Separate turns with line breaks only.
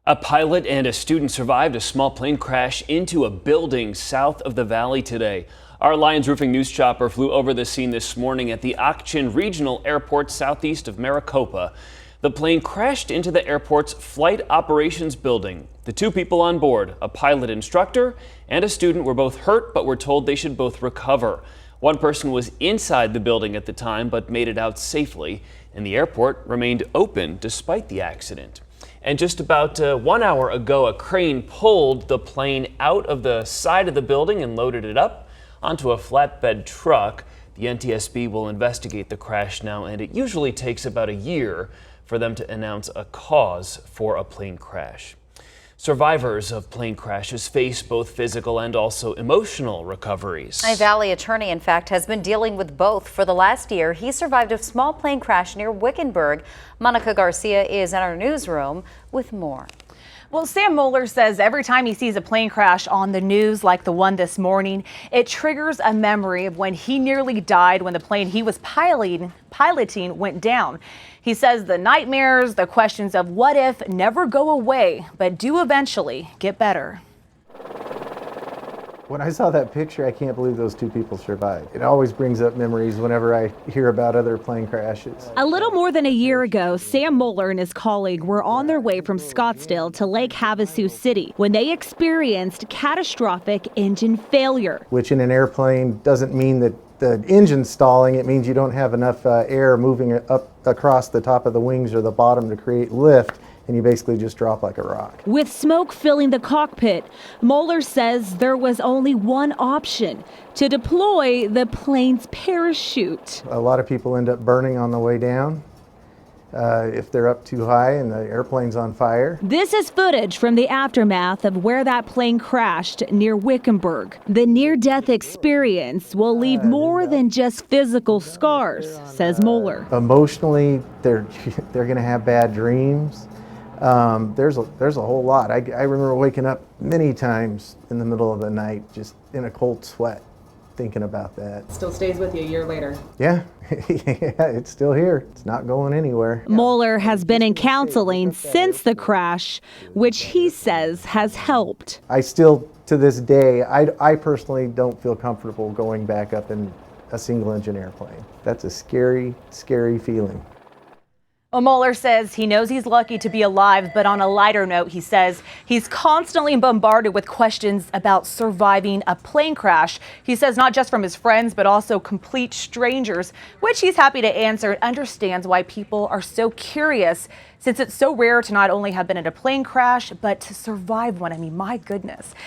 A pilot and a student survived a small plane crash into a building south of the valley today. Our Lions Roofing news chopper flew over the scene this morning at the Ak-Chin Regional Airport southeast of Maricopa. The plane crashed into the airport's flight operations building. The two people on board, a pilot instructor and a student, were both hurt but were told they should both recover. One person was inside the building at the time but made it out safely, and the airport remained open despite the accident. And just about 1 hour ago, a crane pulled the plane out of the side of the building and loaded it up onto a flatbed truck. The NTSB will investigate the crash now, and it usually takes about a year for them to announce a cause for a plane crash. Survivors of plane crashes face both physical and also emotional recoveries.
A Valley attorney, in fact, has been dealing with both for the last year. He survived a small plane crash near Wickenburg. Monica Garcia is in our newsroom with more.
Well, Sam Moeller says every time he sees a plane crash on the news like the one this morning, it triggers a memory of when he nearly died when the plane he was piloting went down. He says the nightmares, the questions of what if never go away, but do eventually get better.
When I saw that picture, I can't believe those two people survived. It always brings up memories whenever I hear about other plane crashes.
A little more than a year ago, Sam Moeller and his colleague were on their way from Scottsdale to Lake Havasu City when they experienced catastrophic engine failure.
Which in an airplane doesn't mean that the engine's stalling. It means you don't have enough air moving up across the top of the wings or the bottom to create lift, and you basically just drop like a rock.
With smoke filling the cockpit, Moeller says there was only one option: to deploy the plane's parachute.
A lot of people end up burning on the way down if they're up too high and the airplane's on fire.
This is footage from the aftermath of where that plane crashed near Wickenburg. The near-death experience will leave more than just physical scars, says Moeller.
Emotionally, they're going to have bad dreams. There's a whole lot. I remember waking up many times in the middle of the night just in a cold sweat thinking about that.
Still stays with you a year later.
Yeah, yeah, it's still here. It's not going anywhere.
Moeller has been in counseling since the crash, which he says has helped.
I still, to this day, I personally don't feel comfortable going back up in a single engine airplane. That's a scary, scary feeling.
Well, Moeller says he knows he's lucky to be alive, but on a lighter note, he says he's constantly bombarded with questions about surviving a plane crash. He says not just from his friends, but also complete strangers, which he's happy to answer and understands why people are so curious, since it's so rare to not only have been in a plane crash, but to survive one. I mean, my goodness.